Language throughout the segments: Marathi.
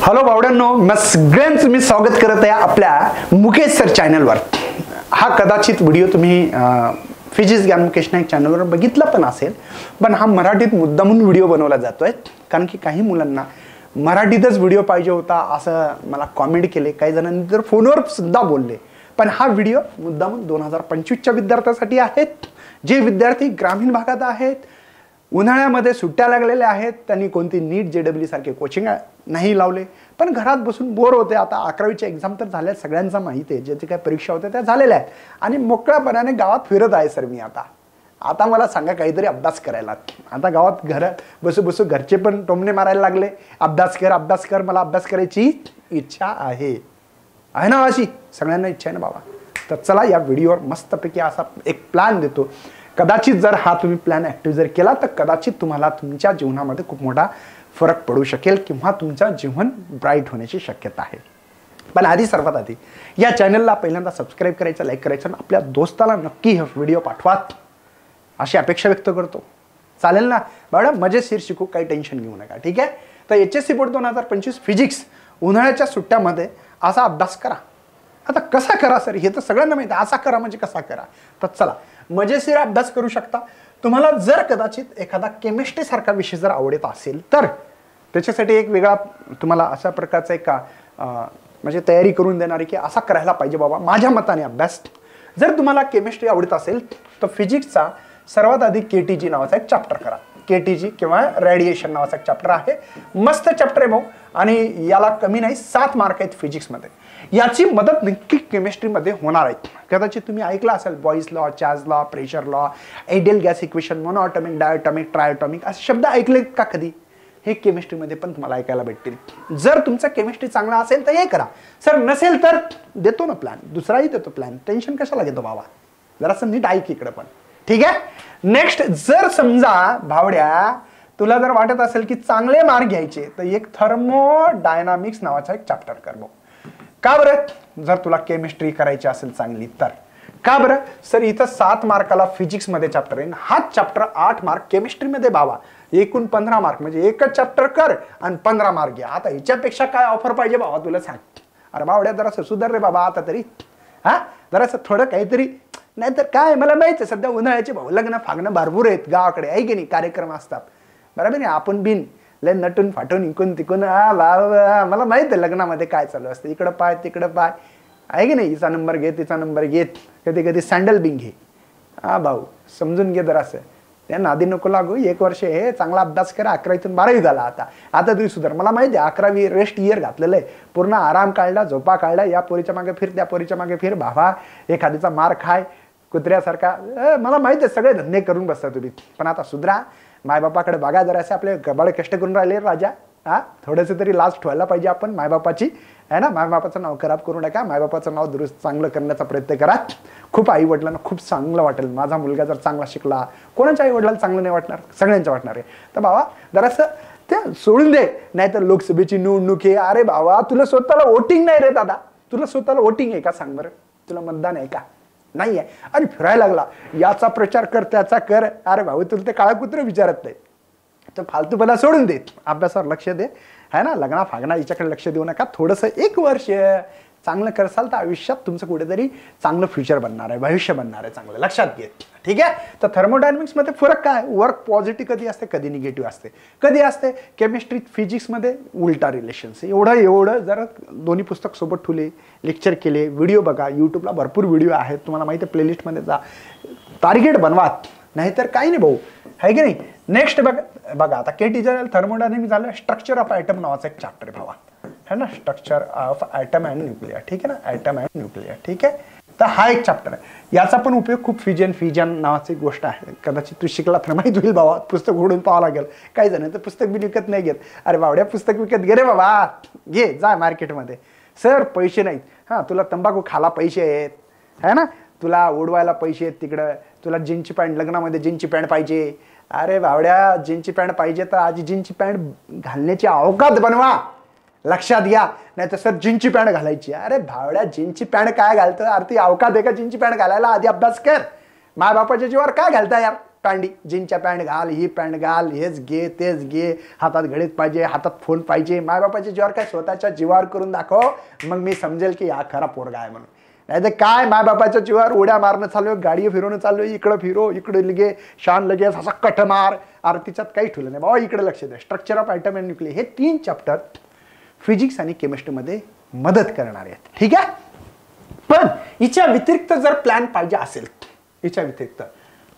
हॅलो भावड्यांनो, मी सगळ्यांचं मी स्वागत करत आहे आपल्या मुकेश सर चॅनलवर। हा कदाचित व्हिडिओ तुम्ही फिजिक्स ज्ञान मुकेश नाईक चॅनलवर बघितला पण असेल, पण हा मराठीत मुद्दामून व्हिडिओ बनवला जातोय कारण की काही मुलांना मराठीतच व्हिडिओ पाहिजे होता असं मला कमेंट केले, काही जणांनी तर फोनवर सुद्धा बोलले। पण हा व्हिडिओ मुद्दामून 2025 च्या विद्यार्थ्यांसाठी आहेत, जे विद्यार्थी ग्रामीण भागात आहेत, उन्हाळ्यामध्ये सुट्ट्या लागलेल्या आहेत, त्यांनी कोणती नीट जेडब्ल्यू सारखे कोचिंग नाही लावले, पण घरात बसून बोर होते। आता 11वीचे एक्झाम तर झाल्या, सगळ्यांना माहिती आहे, ज्याची काय परीक्षा होत्या त्या झालेल्या आहेत आणि मोकळ्यापणाने गावात फिरत आहे सर मी। आता मला सांगा काहीतरी अभ्यास करायला। आता गावात घरात बसू बसू घरचे पण टोमणे मारायला लागले, अभ्यास कर, मला अभ्यास करायची इच्छा आहे ना अशी सगळ्यांना इच्छा आहे ना बाबा। तर चला या व्हिडिओवर मस्तपैकी असा एक प्लॅन देतो। कदाचित जर हा तुम्ही प्लॅन ऍक्टिव्ह जर केला तर कदाचित तुम्हाला तुमच्या जीवनामध्ये खूप मोठा फरक पडू शकेल किंवा तुमचं जीवन ब्राईट होण्याची शक्यता आहे। पण आधी सर्वात आधी या चॅनलला पहिल्यांदा सबस्क्राईब करायचं, लाईक करायचं आणि आपल्या दोस्ताला नक्की हा व्हिडिओ पाठवा अशी अपेक्षा व्यक्त करतो। चालेल ना मॅडम? मजेशीर शिकू, काही टेन्शन घेऊ नका, ठीक आहे? तर HSC बोर्ड 2025 फिजिक्स उन्हाळ्याच्या सुट्ट्यामध्ये असा अभ्यास करा। आता कसा करा सर, हे तर सगळ्यांना माहिती आहे, असा करा म्हणजे कसा करा। तर चला मजेशीर अभ्यास करू शकता। तुम्हाला जर कदाचित एखादा केमिस्ट्री सारखा विषय जर आवडत असेल तर त्याच्यासाठी एक वेगळा तुम्हाला अशा प्रकारचा एक म्हणजे तयारी करून देणार की असा करायला पाहिजे बाबा माझ्या मताने अभ्यास। जर तुम्हाला केमिस्ट्री आवडत असेल तर फिजिक्सचा सर्वात आधी KTG नावाचा एक चॅप्टर करा। KTG किंवा रेडिएशन नावाचा एक चॅप्टर आहे, मस्त चॅप्टर आहे भाऊ आणि याला कमी नाही 7 मार्क आहेत फिजिक्समध्ये। याची मदत नक्की केमिस्ट्रीमध्ये होणार आहे। कदाचित तुम्ही ऐकलं असेल Boyle's law, Charles law, pressure law, ideal gas equation, monoatomic, diatomic, triatomic असे शब्द ऐकले का कधी? हे केमिस्ट्रीमध्ये पण तुम्हाला ऐकायला भेटतील। जर तुमचा केमिस्ट्री चांगला असेल तर हे करा, सर नसेल तर देतो ना प्लॅन, दुसराही देतो प्लॅन, टेन्शन कशाला घेतो बाबा? जरासं नीट ऐक इकडे पण, ठीक आहे? नेक्स्ट, जर समजा भावड्या तुला जर वाटत असेल की चांगले मार्क घ्यायचे तर एक थर्मोडायनामिक्स नावाचा एक चॅप्टर कर भाऊ। का बरं? जर तुला केमिस्ट्री करायची असेल चांगली तर का बरं? सर इथं 7 मार्काला फिजिक्स मध्ये चॅप्टर आहे, हाच चॅप्टर 8 मार्क केमिस्ट्री मध्ये बाबा, एकूण 15 मार्क, म्हणजे एकच चॅप्टर कर आणि 15 मार्क घ्या। आता याच्यापेक्षा काय ऑफर पाहिजे बाबा तुला सांग? अरे बावड्या जरासं सुधार रे बाबा आता तरी, हा जरासं थोडं काहीतरी, नाहीतर काय मला माहिती आहे सध्या उन्हाळ्याचे भाऊ लग्न फागणं भरपूर आहेत गावाकडे, आहे की नाही, कार्यक्रम असतात बरोबर नाही? आपण बिन लय नटून फाटून इकून तिकून मला माहित आहे लग्नामध्ये काय चालू असतं, इकडं पाय तिकडं पाय, आहे की नाही, हिचा नंबर घे तिचा नंबर घेत, कधी कधी सँडल बिंग घे। हा भाऊ समजून घे जरासं, त्या नादी नको लागू। 1 वर्ष हे चांगला अभ्यास करा, 11वीतून 12वी झाला आता तुम्ही सुधार। मला माहिती आहे 11वी रेस्ट इयर घातलेलं आहे, पूर्ण आराम काढला, झोपा काढला, या पोरीच्या मागे फिर त्या पोरीच्या मागे फिर, भावा एखादीचा मार खाय कुत्र्यासारखा, मला माहिती आहे सगळे धंदे करून बसता तुम्ही। पण आता सुधरा, मायबापाकडे बघा जरासे, आपले गबाळ कष्ट करून राहिले राजा, हा थोडेसे तरी लाज ठेवायला पाहिजे आपण मायबापाची, आहे ना? मायबापाचं नाव खराब करू नका, मायबापाचं नाव दुरुस्त चांगलं करण्याचा प्रयत्न करा। खूप आई वडिलांना खूप चांगलं वाटेल, माझा मुलगा जर चांगला शिकला। कोणाच्या आई वडिलांना चांगलं नाही वाटणार? सगळ्यांच्या वाटणार आहे। तर बाबा जरासं ते सोडून दे, नाहीतर लोकसभेची निवडणूक आहे, अरे बाबा तुला स्वतःला वोटिंग नाही रे दादा, तुला स्वतःला वोटिंग आहे का सांग बरं? तुला मतदान आहे का? नाही आहे, आणि फिरायला लागला, याचा प्रचार कर त्याचा कर, अरे भाऊ तुला ते काळा कुत्र विचारत नाही, तर फालतूपणा सोडून दे, अभ्यासावर लक्ष दे, है ना? लग्ना फागणा याच्याकडे लक्ष देऊ नका। थोडंसं 1 वर्ष चांगलं करसाल तर आयुष्यात तुमचं कुठेतरी चांगलं फ्युचर बनणार आहे, भविष्य बनणार आहे चांगलं, लक्षात घे, ठीक आहे? तर थर्मोडायनामिक्समध्ये फरक काय? वर्क पॉझिटिव्ह कधी असते, कधी निगेटिव्ह असते, कधी असते केमिस्ट्री फिजिक्समध्ये उलटा रिलेशन्स। एवढं जर दोन्ही पुस्तक सोबत ठेवले, लेक्चर केले, व्हिडिओ बघा, यूट्यूबला भरपूर व्हिडिओ आहेत, तुम्हाला माहिती आहे, प्लेलिस्टमध्ये जा, टार्गेट बनवा, नाहीतर काही नाही भाऊ, आहे की नाही? नेक्स्ट बघा आता KTG थर्मोडायनामिक्स झालं, स्ट्रक्चर ऑफ ॲटम नावाचा एक चॅप्टर आहे भावा, है ना? Structure of atom and nuclear, ठीक आहे ना? ॲटम अँड न्यूक्लियर, ठीक आहे? तर हा एक चॅप्टर आहे, याचा पण उपयोग खूप फिजन नावाची गोष्ट आहे, कदाचित तू शिकला तर माहीत होईल बाबा, पुस्तक उघडून पाहावं लागेल। काही जण तर पुस्तक बी विकत नाही घेत, अरे बावड्या पुस्तक विकत घे रे बाबा, घे जा मार्केटमध्ये, सर पैसे नाहीत, हां तुला तंबाखू खाला पैसे आहेत, है ना? तुला उडवायला पैसे आहेत तिकडं, तुला जीन्सची पॅन्ट, लग्नामध्ये जीन्सची पॅन्ट पाहिजे, अरे बावड्या जीन्सची पॅन्ट पाहिजे तर आधी जीन्सची पॅन्ट घालण्याची अवकात बनवा, लक्षात घ्या, नाही तर सर जीन्सची पॅन्ट घालायची, अरे भावड्या जीन्सची पॅन्ट काय घालतं? अरे ती अवकात आहे का जीन्सची पॅन्ट घालायला? आधी अभ्यास कर, माय बापाच्या जीवावर काय घालता यार, पॅन्टी, जीनच्या पॅन्ट घाल, ही पॅन्ट घाल, हेच घे तेच घे, हातात घडीत पाहिजे, हातात फोन पाहिजे, मायबापाच्या जीवावर काय स्वतःच्या जीवावर करून दाखव, मग मी समजेल की हा खरा पोरगा आहे म्हणून. नाही तर काय मायबापाच्या जीवावर उड्या मारणं चालू आहे, गाडी फिरवणं चालू आहे, इकडं फिरो इकडे लगे शान लगेच असा कट मार. अरे तिच्यात काही ठेवलं नाही बाबा, इकडे लक्ष द्या. Structure of atom and nuclear हे 3 चॅप्टर फिजिक्स आणि केमिस्ट्रीमध्ये मदत करणारे आहेत. ठीक आहे. पण हिच्या व्यतिरिक्त जर प्लॅन पाहिजे असेल, हिच्या व्यतिरिक्त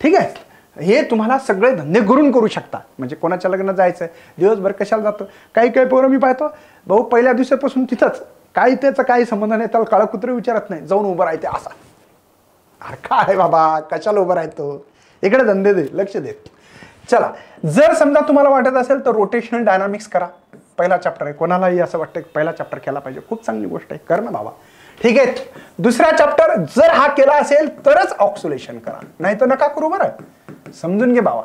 ठीक आहे, हे तुम्हाला सगळे धंदे करू शकता. म्हणजे कोणाच्या लग्नात जायचं दिवसभर कशाला जातो. काही पोरं मी पाहतो भाऊ पहिल्या दिवसापासून तिथंच, काही त्याचा काही संबंध नाही, त्याला काळं कुत्रं विचारत नाही, जाऊन उभं राहते असा. अरे काय बाबा कशाला उभं राहतो, इकडे धंदे दे, लक्ष दे. चला, जर समजा तुम्हाला वाटत असेल तर रोटेशनल डायनामिक्स करा. पहिला चॅप्टर आहे, कोणालाही असं वाटतं की पहिला चॅप्टर केला पाहिजे, खूप चांगली गोष्ट आहे, कर ना बाबा. ठीक आहे. दुसरा चॅप्टर जर हा केला असेल तरच ऑक्सिलेशन करा, नाही तर नका करू. बरं समजून घे बाबा.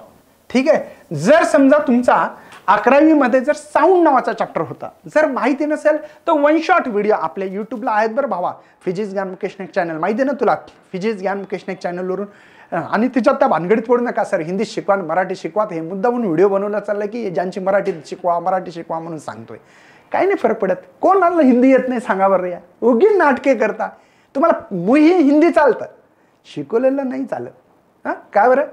ठीक आहे. जर समजा तुमचा 11वी मध्ये जर साऊंड नावाचा चॅप्टर होता, जर माहिती नसेल तर 1 शॉट व्हिडिओ आपल्या युट्यूबला आहेत बरं भावा. फिजिक्स ज्ञान मुकेश नाईक चॅनल माहिती आहे ना तुला, फिजिक्स ज्ञान मुकेश नाईक चॅनलवरून. आणि तिच्यात त्या भानगडीत पडू नका सर हिंदी शिकवा मराठी शिकवा, हे मुद्दा म्हणून व्हिडिओ बनवला चालला की ज्यांची मराठी शिकवा मराठी शिकवा म्हणून सांगतोय. काही नाही फरक पडत. कोणाला हिंदी येत नाही सांगा बरं, या उगी नाटके करता. तुम्हाला मुही हिंदी चालतं, शिकवलेलं नाही चालत. हां काय बरं,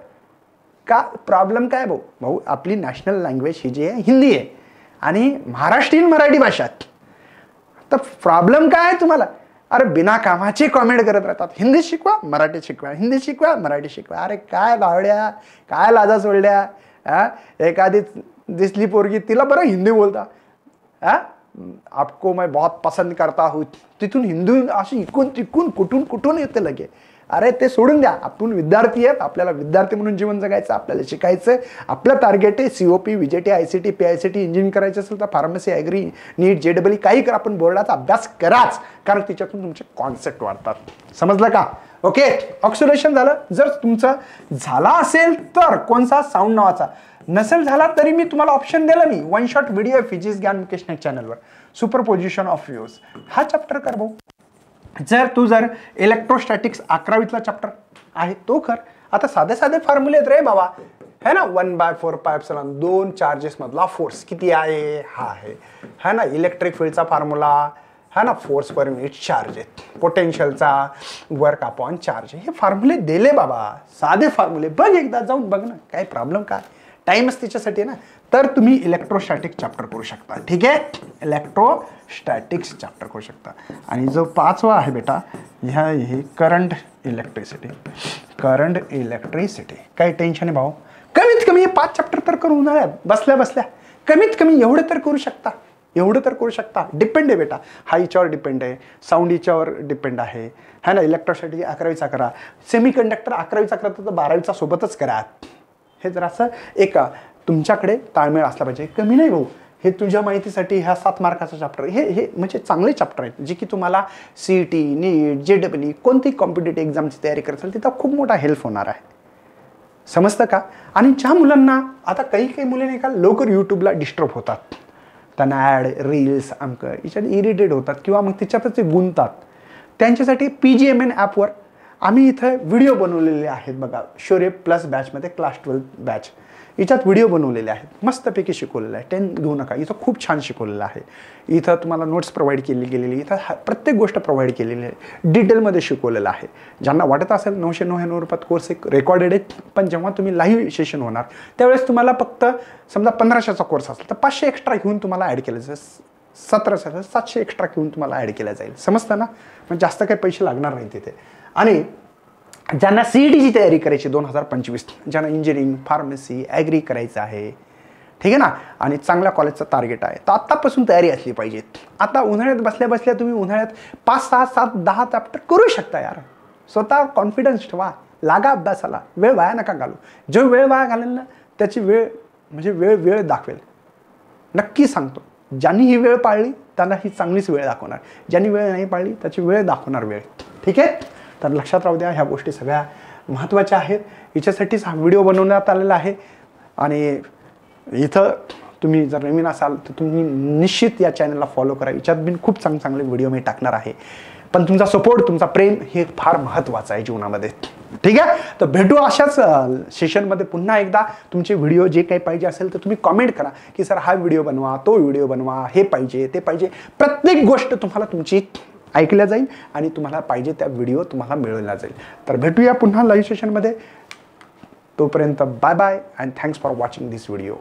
का प्रॉब्लेम काय भाऊ. भाऊ आपली नॅशनल लँग्वेज ही जी आहे हिंदी आहे आणि महाराष्ट्रीयन मराठी भाषा. तर प्रॉब्लेम काय आहे तुम्हाला. अरे बिना कामाचे कॉमेंट करत राहतात, हिंदी शिकवा मराठी शिकवा, हिंदी शिकवा मराठी शिकवा. अरे काय बावड्या, काय लाजा सोडल्या. एखादी दिसली पोरगी तिला बरं हिंदी बोलता, आपको मैं बहुत पसंद करता हूँ, तिथून हिंदी अशी इकून तिकून कुठून येते लगे. अरे ते सोडून द्या, आपण विद्यार्थी आहेत, आपल्याला विद्यार्थी म्हणून जीवन जगायचं, आपल्याला शिकायचं. आपलं टार्गेट आहे COP VJT ICT PICT engineering करायचं असेल तर फार्मसी ॲग्री नीट JEE काही करा, आपण बोर्डाचा अभ्यास कराच, कारण तिच्यातून तुमचे कॉन्सेप्ट वाढतात. समजलं का. ओके. ऑक्सिडेशन झालं. जर तुमचं झाला असेल तर कोणता साऊंड नावाचा, नसेल झाला तरी मी तुम्हाला ऑप्शन दिला मी 1 शॉट व्हिडिओ फिजिक्स ज्ञान मुकेश नाईक चॅनलवर, सुपरपोजिशन ऑफ व्ह्यूज हा चॅप्टर कर भाऊ. जर इलेक्ट्रोस्टॅटिक्स 11वीतला चॅप्टर आहे तो कर. आता साधे फॉर्म्युले आहेत रे बाबा, है ना. 1/4πε 2 चार्जेस मधला फोर्स किती आहे, हा आहे ना. इलेक्ट्रिक फील्डचा फॉर्म्युला है ना, फोर्स पर युनिट चार्ज आहे, पोटेन्शियलचा वर्क अपॉन चार्ज. हे फॉर्म्युले दिले बाबा, साधे फॉर्म्युले. बघ एकदा जाऊन बघ ना, काय प्रॉब्लेम काय, टाइमच त्याच्यासाठी आहे ना. तर तुम्ही इलेक्ट्रोस्टॅटिक चॅप्टर करू शकता. ठीक आहे. इलेक्ट्रोस्टॅटिक्स चॅप्टर करू शकता. आणि जो 5वा आहे बेटा, हे करंट इलेक्ट्रिसिटी. काही टेन्शन आहे भाऊ, कमीत कमी 5 चॅप्टर तर करू उन्हाळ्यात बसल्या कमीत कमी एवढं तर करू शकता. डिपेंड आहे बेटा, हा हिच्यावर डिपेंड आहे, साऊंड हिच्यावर डिपेंड आहे, है ना. इलेक्ट्रोस्टॅटिक 11वीचा करा, सेमीकंडक्टर 11वीचा करा तर 12वीचा सोबतच करा. हे जर असं एक तुमच्याकडे ताळमेळ असला पाहिजे. कमी नाही भाऊ, हे तुझ्या माहितीसाठी ह्या 7 मार्काचा चॅप्टर हे म्हणजे चांगले चॅप्टर आहेत, जे की तुम्हाला CET नीट JEE कोणती कॉम्पिटेटिव्ह एक्झामची तयारी करत असेल तिथं खूप मोठा हेल्प होणार आहे. समजतं का. आणि ज्या मुलांना आता काही मुले नाही का लवकर यूट्यूबला डिस्टर्ब होतात, त्यांना ॲड रील्स आमकं याच्यात इरिटेट होतात किंवा मग त्याच्यातच ते गुंततात, त्यांच्यासाठी PGMN ॲपवर आम्ही इथं व्हिडिओ बनवलेले आहेत बघा. शौर्य प्लस बॅचमध्ये क्लास 12 बॅच याच्यात व्हिडिओ बनवलेले आहेत, मस्तपैकी शिकवलेलं आहे. टेन्शन घेऊ नका, इथं खूप छान शिकवलेलं आहे. इथं तुम्हाला नोट्स प्रोव्हाइड केली गेलेली, इथं प्रत्येक गोष्ट प्रोव्हाइड केलेली आहे, डिटेलमध्ये शिकवलेलं आहे. ज्यांना वाटत असेल 999 रुपयात कोर्स एक रेकॉर्डेड आहे, पण जेव्हा तुम्ही लाईव्ह सेशन होणार त्यावेळेस तुम्हाला फक्त समजा 1500चा कोर्स असेल तर 500 एक्स्ट्रा घेऊन तुम्हाला ॲड केलं जाईल, 1700 700 एक्स्ट्रा घेऊन तुम्हाला ॲड केलं जाईल. समजतं ना. म्हणजे जास्त काही पैसे लागणार नाही तिथे. आणि ज्यांना CETची तयारी करायची 2025, ज्यांना इंजिनिअरिंग फार्मसी ॲग्री करायचं आहे, ठीक आहे ना, आणि चांगल्या कॉलेजचं टार्गेट आहे, तर आत्तापासून तयारी असली पाहिजे. आता उन्हाळ्यात बसल्या तुम्ही उन्हाळ्यात 5 6 7 10 चॅप्टर करू शकता यार. स्वतः कॉन्फिडन्स ठेवा, लागा अभ्यासाला, वेळ वाया नका घालू. जो वेळ वाया घालेल ना त्याची वेळ दाखवेल. नक्की सांगतो, ज्यांनी ही वेळ पाळली त्यांना ही चांगलीच वेळ दाखवणार, ज्यांनी वेळ नाही पाळली त्याची वेळ दाखवणार वेळ. ठीक आहे. तर लक्षात राहू द्या, ह्या गोष्टी सगळ्या महत्त्वाच्या आहेत. हिच्यासाठीच हा व्हिडिओ बनवण्यात आलेला आहे. आणि इथं तुम्ही जर नवीन असाल तर तुम्ही निश्चित या चॅनलला फॉलो करा. याच्यात बिन खूप चांगले व्हिडिओ मी टाकणार आहे. पण तुमचा सपोर्ट, तुमचा प्रेम हे फार महत्त्वाचं आहे जीवनामध्ये. ठीक आहे. तर भेटू अशाच सेशनमध्ये पुन्हा एकदा. तुमचे व्हिडिओ जे काही पाहिजे असेल तर तुम्ही कॉमेंट करा की सर हा व्हिडिओ बनवा, तो व्हिडिओ बनवा, हे पाहिजे ते पाहिजे. प्रत्येक गोष्ट तुम्हाला तुमची ऐकल्या जाईल आणि तुम्हाला पाहिजे त्या व्हिडिओ तुम्हाला मिळवला जाईल. तर भेटूया पुन्हा लाईव्ह सेशनमध्ये. तोपर्यंत bye bye and thanks for watching this video.